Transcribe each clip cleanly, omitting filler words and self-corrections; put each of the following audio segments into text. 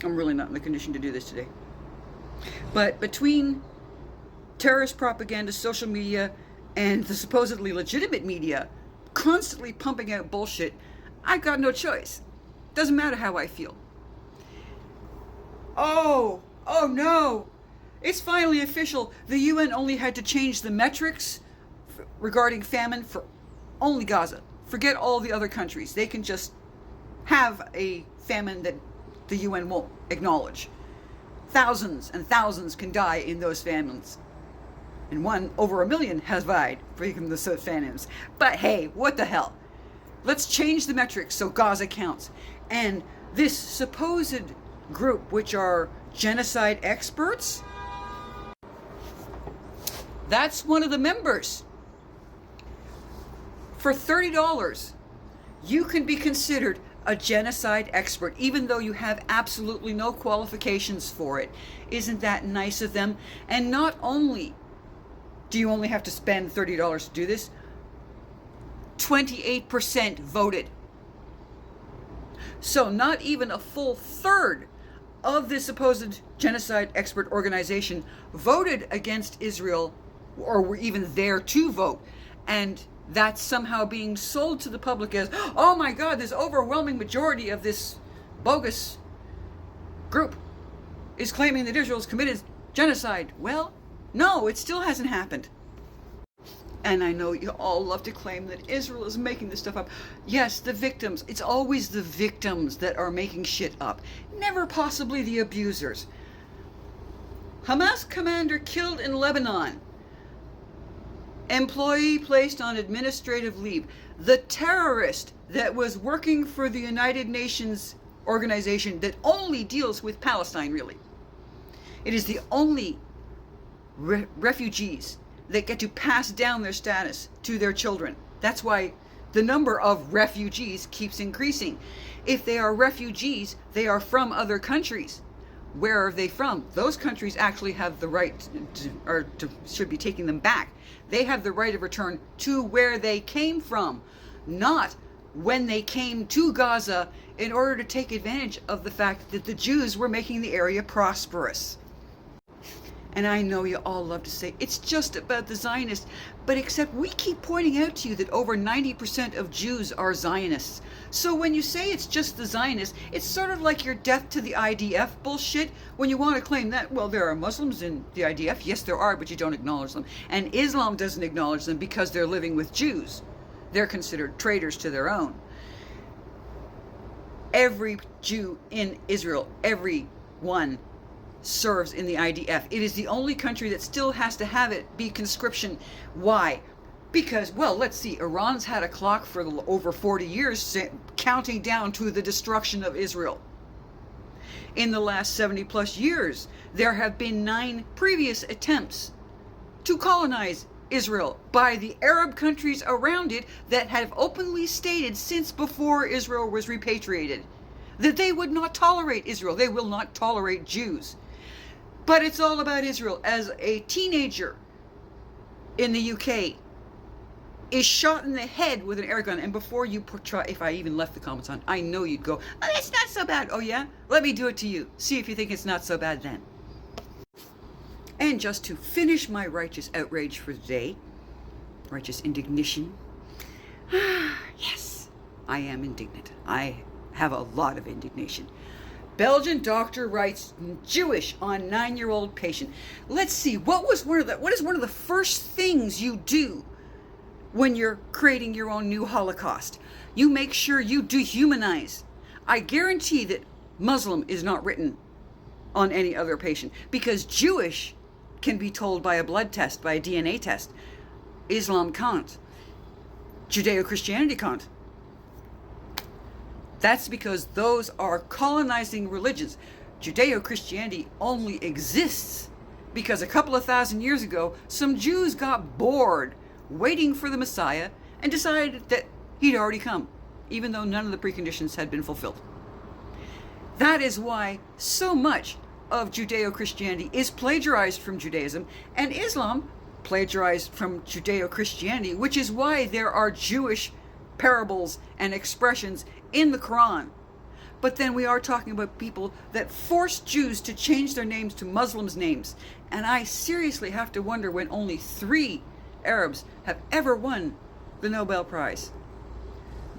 I'm really not in the condition to do this today. But between terrorist propaganda, social media, and the supposedly legitimate media constantly pumping out bullshit, I've got no choice. Doesn't matter how I feel. Oh no! It's finally official. The UN only had to change the metrics regarding famine for only Gaza. Forget all the other countries. They can just have a famine that the UN won't acknowledge. Thousands and thousands can die in those famines. And over 1 million has died from the famines. But hey, what the hell? Let's change the metrics so Gaza counts. And this supposed group, which are genocide experts, that's one of the members. For $30, you can be considered a genocide expert, even though you have absolutely no qualifications for it. Isn't that nice of them? And not only do you only have to spend $30 to do this, 28% voted. So not even a full third of the supposed genocide expert organization voted against Israel, or were even there to vote. And that's somehow being sold to the public as, oh my God, this overwhelming majority of this bogus group is claiming that Israel's committed genocide. Well, no, it still hasn't happened. And I know you all love to claim that Israel is making this stuff up. Yes, the victims. It's always the victims that are making shit up. Never possibly the abusers. Hamas commander killed in Lebanon. Employee placed on administrative leave. The terrorist that was working for the United Nations organization that only deals with Palestine, really. It is the only refugees that get to pass down their status to their children. That's why the number of refugees keeps increasing. If they are refugees, they are from other countries. Where are they from? Those countries actually have the right should be taking them back. They have the right of return to where they came from, not when they came to Gaza in order to take advantage of the fact that the Jews were making the area prosperous. And I know you all love to say, it's just about the Zionists, but except we keep pointing out to you that over 90% of Jews are Zionists. So when you say it's just the Zionists, it's sort of like your death to the IDF bullshit, when you want to claim that, well, there are Muslims in the IDF. Yes, there are, but you don't acknowledge them. And Islam doesn't acknowledge them because they're living with Jews. They're considered traitors to their own. Every Jew in Israel, every one, serves in the IDF. It is the only country that still has to have it be conscription. Why? Because, well, let's see, Iran's had a clock for over 40 years counting down to the destruction of Israel. In the last 70 plus years, there have been 9 previous attempts to colonize Israel by the Arab countries around it that have openly stated since before Israel was repatriated that they would not tolerate Israel. They will not tolerate Jews. But it's all about Israel. As a teenager in the UK is shot in the head with an air gun, and before you try, if I even left the comments on, I know you'd go, oh, that's not so bad. Oh yeah? Let me do it to you. See if you think it's not so bad then. And just to finish my righteous outrage for the day, righteous indignation. Yes, I am indignant. I have a lot of indignation. Belgian doctor writes Jewish on 9-year-old patient. Let's see, what is one of the first things you do when you're creating your own new Holocaust? You make sure you dehumanize. I guarantee that Muslim is not written on any other patient, because Jewish can be told by a blood test, by a DNA test. Islam can't. Judeo-Christianity can't. That's because those are colonizing religions. Judeo-Christianity only exists because a couple of thousand years ago, some Jews got bored waiting for the Messiah and decided that he'd already come, even though none of the preconditions had been fulfilled. That is why so much of Judeo-Christianity is plagiarized from Judaism, and Islam plagiarized from Judeo-Christianity, which is why there are Jewish parables and expressions in the Quran. But then we are talking about people that forced Jews to change their names to Muslims' names. And I seriously have to wonder when only 3 Arabs have ever won the Nobel Prize.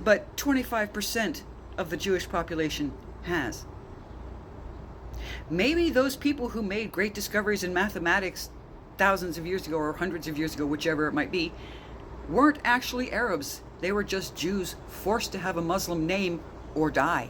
But 25% of the Jewish population has. Maybe those people who made great discoveries in mathematics thousands of years ago or hundreds of years ago, whichever it might be, weren't actually Arabs. They were just Jews forced to have a Muslim name or die.